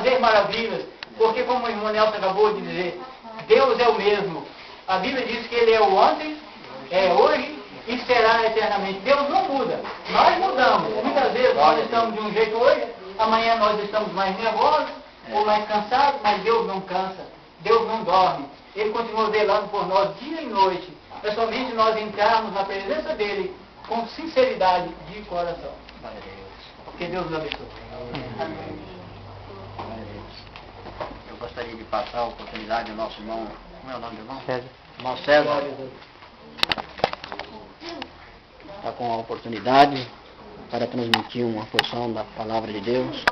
fazer maravilhas, porque como o irmão Nelson acabou de dizer, Deus é o mesmo. A Bíblia diz que Ele é o ontem, é hoje e será eternamente. Deus não muda, nós mudamos. Muitas vezes nós estamos de um jeito hoje, amanhã nós estamos mais nervosos ou mais cansados, mas Deus não cansa, Deus não dorme. Ele continua velando por nós dia e noite. É somente nós entrarmos na presença dEle com sinceridade de coração. Que Deus nos abençoe. Amém. Eu gostaria de passar a oportunidade ao nosso irmão, como é o nome do irmão? César. Irmão César. Está com a oportunidade para transmitir uma porção da palavra de Deus.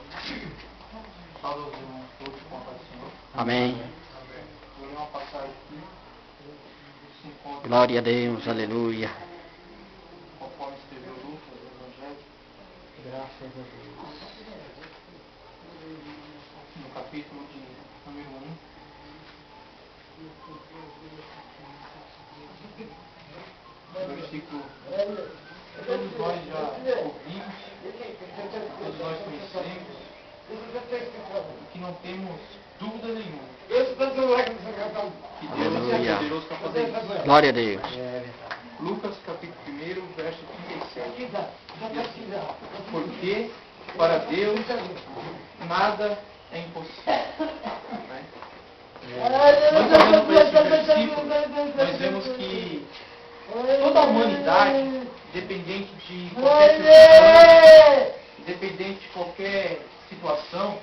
Amém. Glória a Deus, aleluia. Conforme escreveu Lucas, o Evangelho, graças a Deus. No capítulo de número 1, versículo, todos nós já ouvimos, todos nós conhecemos, e que não temos dúvida nenhuma que Deus é poderoso para fazer isso. Glória a Deus. Lucas capítulo 1, verso 37. Porque para Deus nada é impossível. Nós olhando para esse versículo, nós vemos que toda a humanidade, independente de qualquer circunstância, independente de qualquer situação,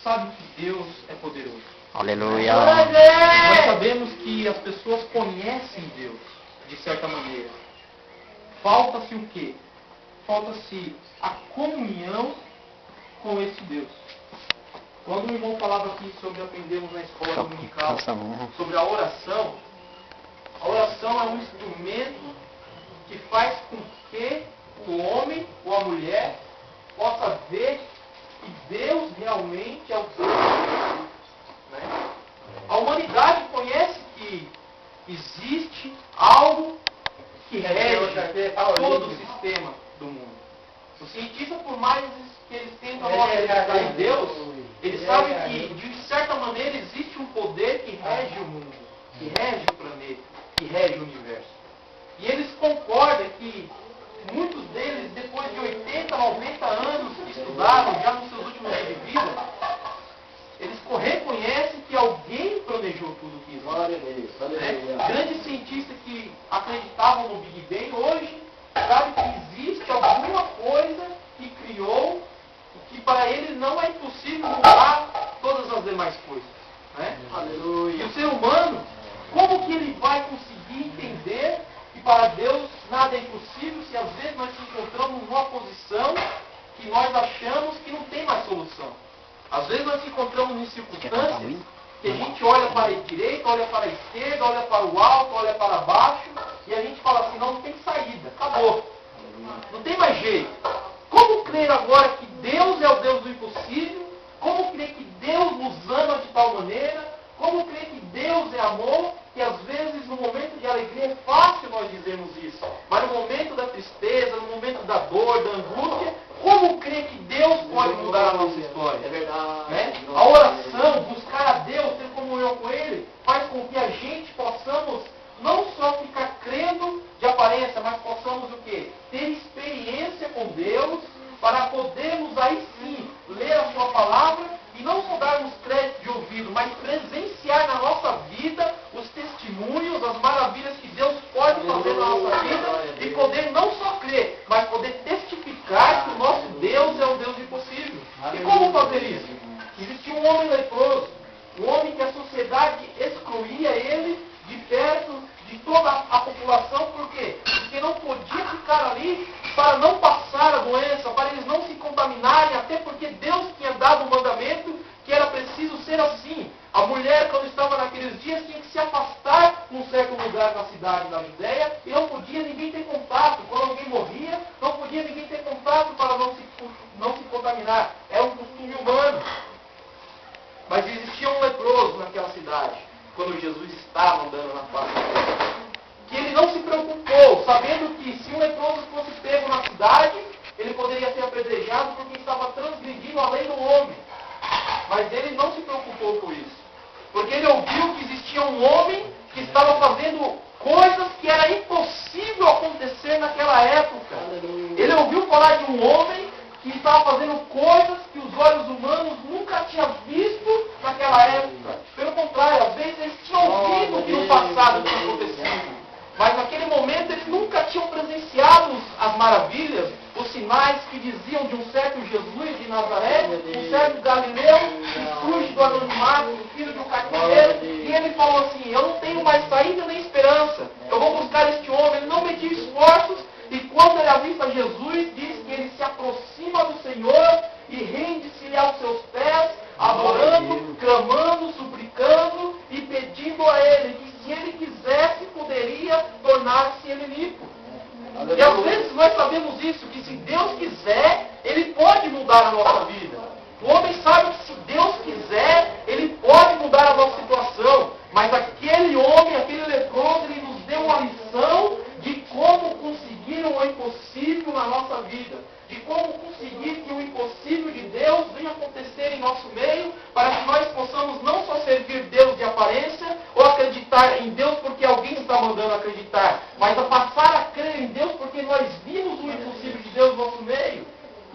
sabe que Deus é poderoso. Aleluia. Nós sabemos que as pessoas conhecem Deus, de certa maneira. Falta-se o quê? Falta-se a comunhão com esse Deus. Quando o irmão falava aqui sobre aprendermos na escola dominical, sobre a oração é um instrumento que faz com que o homem ou a mulher possa ver que Deus realmente é o Deus. Né? A humanidade conhece que existe algo que rege todo o sistema do mundo. Os cientistas, por mais que eles tentam acreditar em Deus, eles sabem que, de certa maneira, existe um poder que rege o mundo, que rege o planeta, que rege o universo. E eles concordam que muitos deles, depois de 80, 90 anos que estudaram, já nos seus últimos dias de vida, eles reconhecem que alguém planejou tudo o que existe. Grandes cientistas que acreditavam no Big Bang, hoje, sabem que existe alguma coisa que criou e que para eles não é impossível mudar todas as demais coisas. Né? E o ser humano, como que ele vai conseguir entender que para Deus nada é impossível se às vezes nós nos encontramos numa posição que nós achamos que não tem mais solução? Às vezes nós nos encontramos em circunstâncias que a gente olha para a direita, olha para a esquerda, olha para o alto, olha para baixo, e a gente fala assim, não tem saída, acabou. Não tem mais jeito. Como crer agora que Deus é o Deus do impossível? Como crer que Deus nos ama de tal maneira? Como crer que Deus é amor? Que às vezes no momento de alegria é fácil nós dizermos isso. Mas no momento da tristeza, no momento da dor, da angústia, como crer que Deus pode mudar a nossa história? É verdade. Né? A oração, buscar a Deus, ter comunhão com Ele, faz com que a gente possamos não só ficar crendo de aparência, mas possamos o quê? Ter experiência com Deus para podermos aí sim ler a sua palavra e não só darmos crédito de ouvido, mas presenciar na nossa vida os testemunhos, as maravilhas que Deus pode fazer na nossa vida e poder não só crer, mas poder testificar que o nosso Deus é um Deus impossível. E como fazer isso? Existia um homem leproso, um homem que a sociedade excluía ele de perto de toda a população, por quê? Porque não podia ficar ali para não passar a doença, para eles não se contaminarem, até porque Deus tinha dado o mandamento que era preciso ser assim. A mulher, quando estava naqueles dias, tinha que se afastar num certo lugar na cidade da Judéia e não podia ninguém ter contato. Quando alguém morria, não podia ninguém ter contato para não se contaminar. Era um costume humano. Mas existia um leproso naquela cidade, quando Jesus estava andando na face da terra, que ele não se preocupou, sabendo que se um leproso fosse pego na cidade, ele poderia ser apedrejado porque estava transgredindo a lei do homem. Mas ele não se preocupou com isso. Porque ele ouviu que existia um homem que estava fazendo coisas que era impossível acontecer naquela época. Ele ouviu falar de um homem que estava fazendo coisas que os olhos humanos nunca tinham visto naquela época. Pelo contrário, às vezes eles tinham ouvido que no passado tinha acontecido. Mas naquele momento eles nunca tinham presenciado as maravilhas, os sinais que diziam de um certo Jesus de Nazaré, um certo Galileu, que surge do anonimato, do filho de um carpinteiro. E ele falou assim, eu não tenho mais saída nem esperança. Eu vou buscar este homem. Ele não mediu esforços. E quando ele avista Jesus, diz que ele se aproxima do Senhor e rende-se aos seus pés, adorando, clamando, suplicando e pedindo a ele que se ele quisesse, poderia tornar-se ele limpo. E às vezes nós sabemos isso, que se Deus quiser, Ele pode mudar a nossa vida. O homem sabe que se Deus quiser, Ele pode mudar a nossa situação. Mas aquele homem, aquele leproso, ele nos deu uma lição de como conseguir o impossível na nossa vida. De como conseguir que o impossível de Deus venha acontecer em nosso meio, para que nós possamos não só servir Deus de aparência, ou acreditar em Deus porque alguém está mandando acreditar, mas a passar a crer em Deus porque nós vimos o impossível de Deus no nosso meio.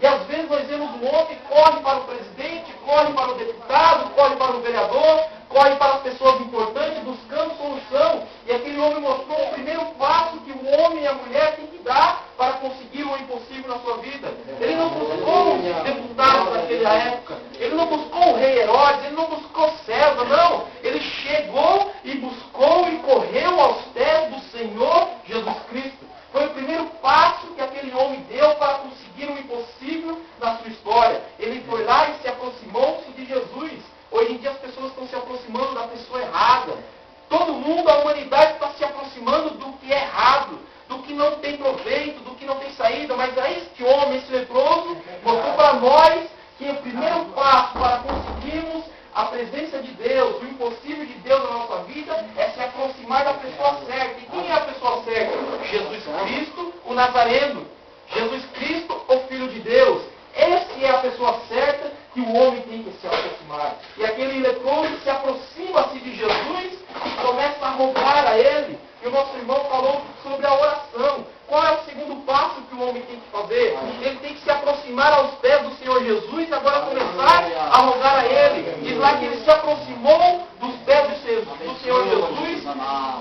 E às vezes nós vemos um homem que corre para o presidente, corre para o deputado, corre para o vereador, corre para as pessoas importantes, buscando solução. E aquele homem mostrou o primeiro passo que o homem e a mulher têm que dar para conseguir o impossível na sua vida. Ele não buscou os deputados daquela época, ele não buscou o rei Herodes, ele não buscou César, não. Ele chegou e buscou e correu aos pés do Senhor Jesus Cristo. Foi o primeiro passo que aquele homem deu para conseguir o impossível na sua história. Ele foi lá e se aproximou-se de Jesus. Hoje em dia as pessoas estão se aproximando da pessoa errada. Todo mundo, a humanidade está se aproximando do que é errado, do que não tem proveito, do que não tem saída. Mas a este homem, esse leproso, mostrou para nós que o primeiro passo para conseguirmos a presença de Deus, o impossível de Deus na nossa vida, é se aproximar da pessoa certa. E quem é a pessoa certa? Jesus Cristo, o Nazareno. Jesus Cristo, o Filho de Deus. Essa é a pessoa certa que o homem tem que se aproximar. E aquele leproso se aproxima-se de Jesus e começa a rogar a ele. E o nosso irmão falou sobre a oração. Qual é o segundo passo que o homem tem que fazer? Ele tem que se aproximar aos pés do Senhor Jesus e agora começar a rogar a ele. Diz lá que ele se aproximou dos pés do Senhor Jesus,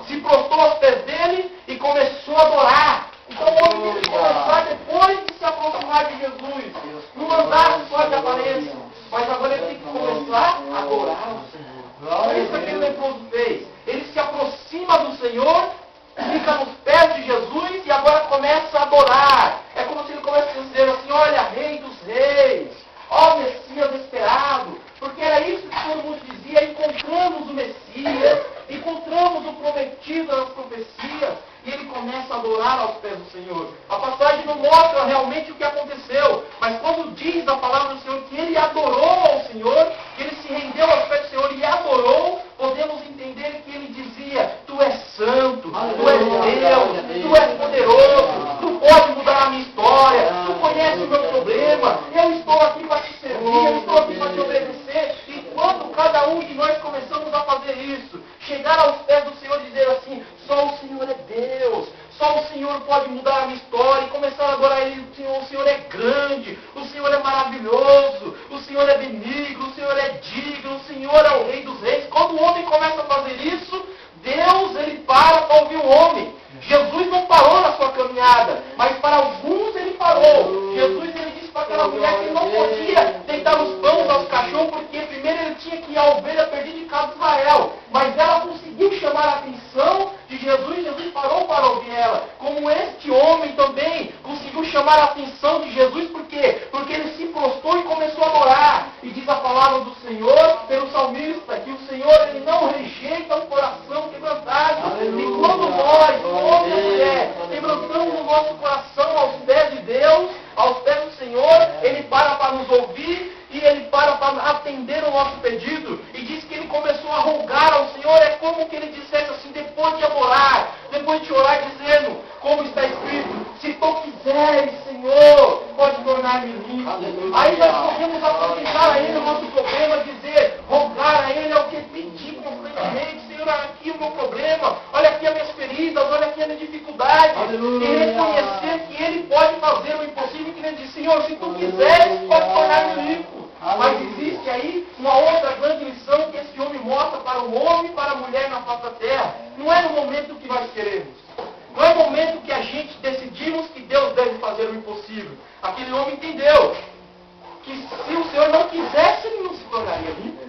se prostrou aos pés dele e começou a adorar. Então o homem tem que começar depois de se aproximar de Jesus. Não andar só de aparência, mas agora ele tem que começar a adorar o Senhor. É isso que aquele leproso fez. Ele se aproxima do Senhor, fica nos pés de Jesus e agora começa a adorar. É como se ele começasse a dizer assim, olha, Rei dos Reis, ó Messias esperado. Porque era isso que todo mundo dizia, encontramos o Messias, encontramos o prometido das profecias. E ele começa a adorar aos pés do Senhor. A passagem não mostra realmente o que aconteceu, mas quando diz a palavra do Senhor que ele adorou ao Senhor, que ele se rendeu aos pés do Senhor e adorou, podemos entender que ele dizia, tu és santo, tu és Deus, tu és poderoso, tu pode mudar a minha história, tu conhece o meu problema, eu estou aqui para te servir, eu estou aqui para te obedecer. E quando cada um de nós começamos a fazer isso, chegar aos pés do Senhor e dizer assim, só o Senhor é Deus, só o Senhor pode mudar a minha história, e começar a adorar Ele, o Senhor é grande, o Senhor é maravilhoso, o Senhor é benigno, o Senhor é digno, o Senhor é o Rei dos Reis. Quando o homem começa a fazer isso, Deus, ele para ouvir o homem. Jesus não parou na sua caminhada, mas para alguns ele parou. Jesus, ele disse para aquela mulher que ele não podia deitar os pães aos cachorros, porque primeiro ele tinha que ir à ovelha perdida de casa de Israel. Mas ela conseguiu chamar a atenção de Jesus, Jesus parou para ouvir ela. Como este homem também conseguiu chamar a atenção de Jesus, por quê? Porque ele se prostrou e começou a adorar. E diz a palavra do Senhor, pelo salmista, que o Senhor, ele não rejeita um coração quebrantado. E quando nós, homem e mulher, quebrantamos o nosso coração aos pés de Deus, aos pés do Senhor, ele para nos ouvir e ele para atender o nosso pedido. E diz que ele começou a rogar ao Senhor, é como que ele dissesse assim, depois de orar, dizendo, como está escrito, se tu quiseres, Senhor, pode tornar-me limpo. Aí nós podemos apresentar a Ele o nosso problema, dizer, rogar a Ele, é o que pedir constantemente, Senhor, aqui o meu problema, olha aqui as minhas feridas, olha aqui a minha dificuldade. E reconhecer que Ele pode fazer o impossível, que Ele diz, Senhor, se Tu quiseres, pode tornar-me limpo. Mas existe aí uma outra grande lição que esse homem mostra para o homem e para a mulher na face da terra. Não é no momento que nós queremos. Não é no momento que a gente decidimos que Deus deve fazer o impossível. Aquele homem entendeu que se o Senhor não quisesse, ele não se tornaria limpo.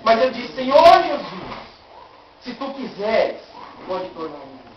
Mas ele disse, Senhor Jesus, se Tu quiseres, pode tornar limpo.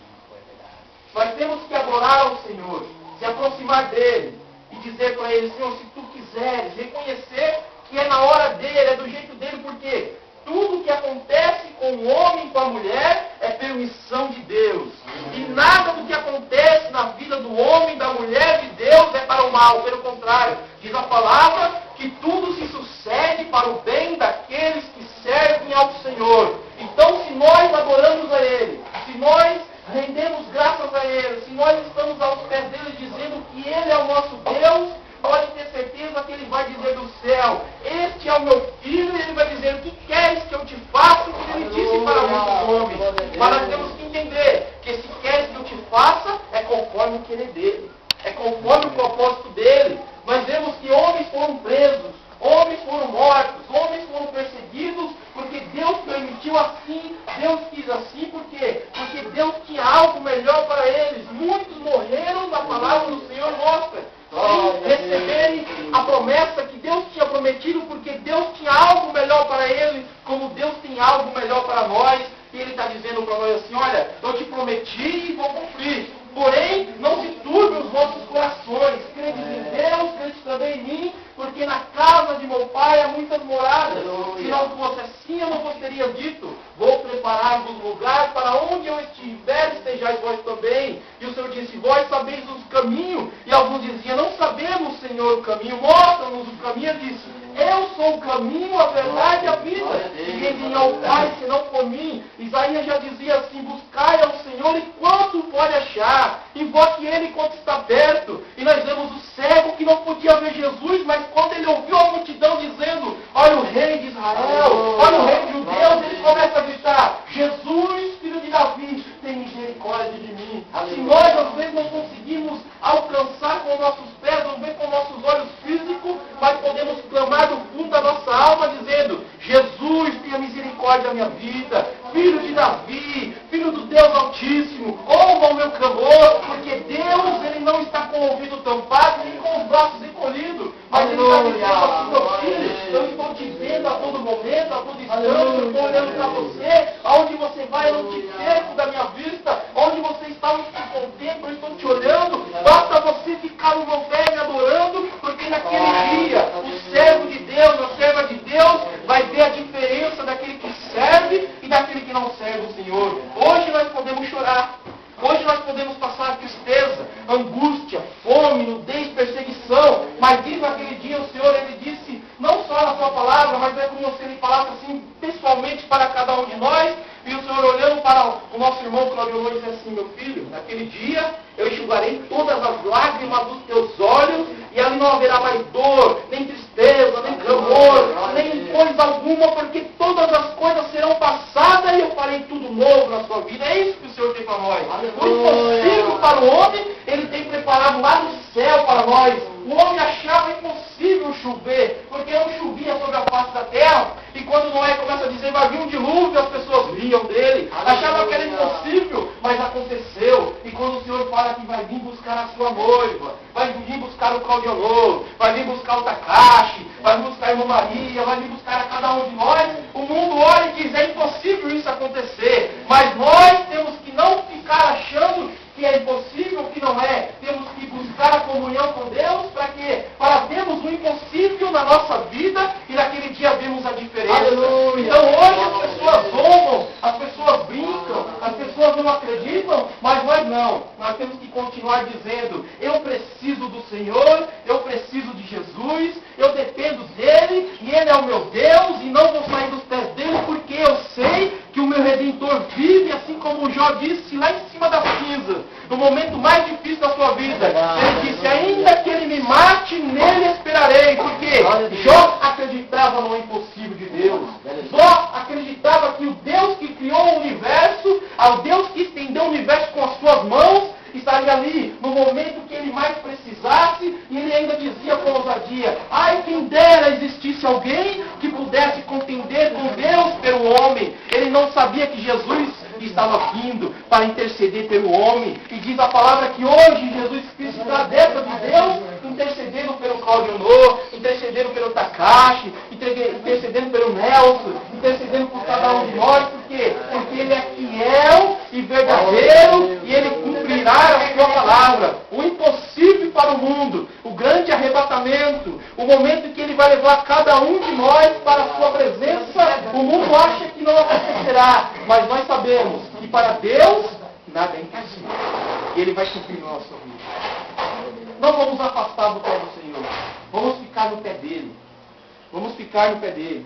Nós temos que adorar ao Senhor, se aproximar dEle e dizer para Ele, Senhor, se Tu quiseres, reconhecer que é na hora dEle, é do jeito dEle, porque tudo que acontece com o homem e com a mulher é permissão de Deus. E nada do que acontece na vida do homem e da mulher de Deus é para o mal. Pelo contrário, diz a palavra que tudo se sucede para o bem daqueles que servem ao Senhor. Então, se nós adoramos a Ele, se nós rendemos graças a Ele, se nós estamos aos pés dEle dizendo que Ele é o nosso Deus, pode ter certeza que Ele vai dizer do céu, este é o meu filho, e Ele vai dizer, o que queres que eu te faça? Como Ele disse para muitos homens. Mas nós temos que entender que se queres que eu te faça, é conforme o querer dEle, é conforme o propósito dEle. Nós vemos que homens foram presos, homens foram mortos, homens foram perseguidos, porque Deus permitiu assim, Deus quis assim, por quê? Porque Deus tinha algo melhor para eles. Muitos morreram, na palavra do Senhor mostra, sem receberem a promessa que Deus tinha prometido, porque Deus tinha algo melhor para eles, como Deus tem algo melhor para nós. E Ele está dizendo para nós assim, olha, eu te prometi e vou cumprir. Porém, não se turbe os vossos corações. Credes em Deus, credes também em mim, porque na casa de meu Pai há muitas moradas. Se não fosse assim, eu não vos teria dito, vou preparar-vos lugar para onde eu estiver, estejais vós também. E o Senhor disse, vós sabeis o caminho. E alguns diziam, não sabemos, Senhor, o caminho. Mostra-nos o caminho. Ele disse, eu sou o caminho, a verdade e a vida. Ninguém vem ao Pai senão por mim. Isaías já dizia assim, buscai ao Senhor enquanto pode achar. Invoque Ele enquanto está perto. E nós vemos o cego que não podia ver Jesus, mas quando ele ouviu a multidão dizendo, olha o rei de Israel, olha o rei de judeus, ele começa a gritar, Jesus, filho de Davi, tem misericórdia de mim. Se nós às vezes não conseguimos alcançar com nossos pés, não ver com nossos olhos físicos, mas podemos clamar do fundo da nossa alma dizendo, Jesus, tenha misericórdia da minha vida, filho de Davi, filho do Deus Altíssimo, ouva o meu clamor, porque Deus, Ele não está com o ouvido tampado, nem com os braços encolhidos, mas Ele está dizendo assim, meu filho, eu estou te vendo a todo momento, a todo instante, eu estou olhando para você, aonde você vai, eu não te perco da minha vista, onde você está, eu te contemplo, eu estou te olhando, basta você ficar no meu pé me adorando, porque naquele dia, o servo de Deus, a serva de Deus, vai ver a diferença daquele que serve e daquele que não serve o Senhor. Hoje nós podemos chorar. Hoje nós podemos passar tristeza, angústia, fome, nudez, perseguição. Mas diz naquele dia o Senhor, Ele disse, não só na sua palavra, mas é como se Ele falasse assim, pessoalmente para cada um de nós. E o Senhor olhando para o nosso irmão Claudio disse assim, meu filho, naquele dia eu enxugarei todas as lágrimas dos teus olhos, e ali não haverá mais dor, nem tristeza, nem clamor, nem coisa alguma, porque todas as coisas serão passadas e eu farei tudo novo na sua vida. É isso que o Senhor tem para nós. O impossível para o homem, Ele tem preparado lá no céu para nós. O homem achava impossível chover, porque não chovia sobre a face da terra, e quando Noé começa a dizer, vai vir um dilúvio, as pessoas riam dele, achavam que era impossível, mas aconteceu. E quando o Senhor fala que vai vir buscar a sua noiva, vai vir buscar o Claudio, vai vir buscar o Takashi, vai vir buscar a irmã Maria, vai vir buscar a cada um de nós, o mundo olha e diz, é impossível isso acontecer, mas nós temos que não ficar achando que é impossível, que não é. Temos que buscar a comunhão com Deus, para quê? Para vermos o impossível na nossa vida e naquele dia vemos a diferença. Aleluia. Então hoje as pessoas zombam, as pessoas brincam, as pessoas não acreditam, mas nós não. Nós temos que continuar dizendo, eu preciso do Senhor, eu preciso de Jesus, eu dependo dEle, e Ele é o meu Deus, e não vou sair dos pés dEle, porque eu sei que o meu Redentor vive, assim como Jó disse lá em cima das cinzas, no momento mais difícil isso na sua vida. Ele disse, ainda que ele me mate, nele esperarei. Porque Jó acreditava no impossível de Deus. Jó acreditava que o Deus que criou o universo, ao Deus que estendeu o universo com as suas mãos, estaria ali no momento que ele mais precisasse, e ele ainda dizia com ousadia, ai, quem dera existisse alguém que pudesse contender com Deus pelo homem. Ele não sabia que Jesus estava vindo para interceder pelo homem, e diz a palavra que hoje Jesus Cristo está dentro de Deus, intercedendo pelo Claudio No, intercedendo pelo Takashi, intercedendo pelo Nelson, intercedendo por cada um de nós. Por quê? Porque ele é fiel e verdadeiro, e ele cumprirá a sua palavra. O impossível para o mundo, o grande arrebatamento, o momento em que ele vai levar cada um de nós para a sua presença, o mundo acha que não acontecerá, mas nós sabemos que para Deus nada é impossível. E ele vai cumprir na nossa vida. Não vamos afastar do pé do Senhor. Vamos ficar no pé dele. Vamos ficar no pé dele.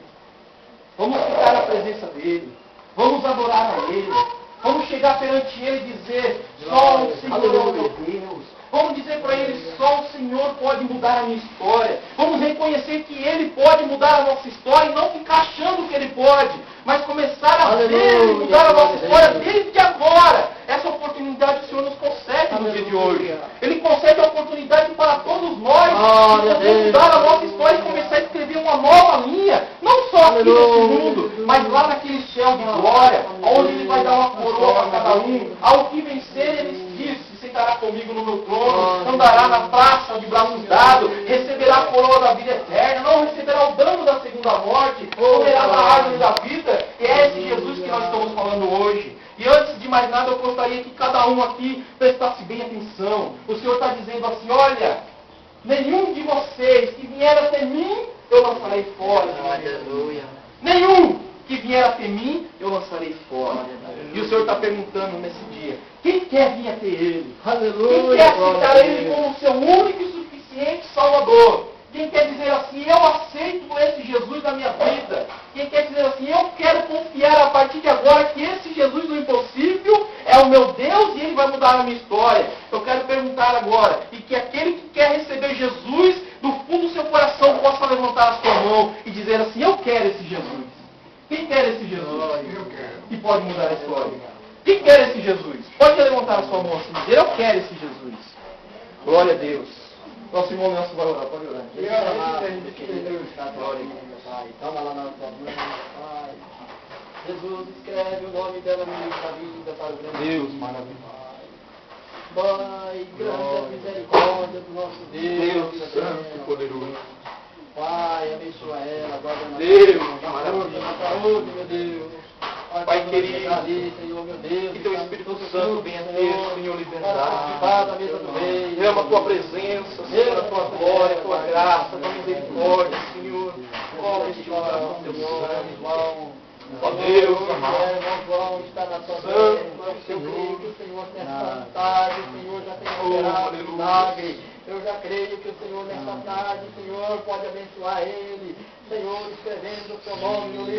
Vamos ficar na presença dele. Vamos adorar a ele. Vamos chegar perante ele e dizer, só o Senhor é o meu Deus. Vamos dizer para ele, só o Senhor pode mudar a minha história. Vamos reconhecer que ele pode mudar a nossa história e não ficar achando que ele pode, mas começar a ver ele mudar a nossa história desde agora. Essa oportunidade o Senhor nos concede no dia de hoje. Ele concede a oportunidade para todos nós de mudar a nossa história e começar a escrever uma nova linha, não só aqui nesse mundo, mas lá naquele céu de glória, onde ele vai dar uma coroa para cada um. Ao que vencer, ele disse, sentará comigo no meu trono, andará na praça de braços dados, receberá a coroa da vida eterna, não receberá o dano da segunda morte, comerá da árvore da vida. E é esse Jesus que nós estamos falando hoje. E antes de mais nada, eu gostaria que cada um aqui prestasse bem atenção. O Senhor está dizendo assim, olha, nenhum de vocês que vier até mim, eu lançarei fora. Aleluia. Nenhum que vier até mim, eu lançarei fora. E o Senhor está perguntando nesse dia, quem quer vir até Ele? Aleluia. Quem quer aceitar Ele como seu único e suficiente Salvador? Quem quer dizer assim, eu aceito esse Jesus na minha vida? Quem quer dizer assim, eu quero confiar a partir de agora que esse Jesus do impossível é o meu Deus e Ele vai mudar a minha história? Eu quero perguntar agora, e que aquele que quer receber Jesus do fundo do seu coração possa levantar a sua mão e dizer assim, eu quero esse Jesus. Quem quer esse Jesus? Eu quero. Que pode mudar a história. Quem quer esse Jesus? Pode levantar a sua mão assim e dizer, eu quero esse Jesus. Glória a Deus. Nosso irmão Nelson vai orar, pode orar. Toma lá na tua mão, Pai. Jesus, escreve o nome dela na minha vida para o grande Deus maravilhoso. Pai, grande a misericórdia do nosso Deus. Deus santo e poderoso. Pai, abençoa ela, guarda na Deus saúde, na saúde, meu Deus. Pai querido, ali, Senhor, meu Deus. que teu Espírito Santo venha ter, Senhor, liberdade. Para a mesa do rei. Derrama a tua presença, Senhor, a tua glória, a tua graça, a tua misericórdia, Senhor. Ó, este lugar com teu sangue. Ó Deus, amado. Está na sua Santo, eu creio que o Senhor nessa Ah. tarde, o Senhor já tem Oh, operado aleluia. milagre. Eu já creio que o Senhor nessa tarde, o Senhor pode abençoar ele. Senhor, escrevendo o seu nome no livro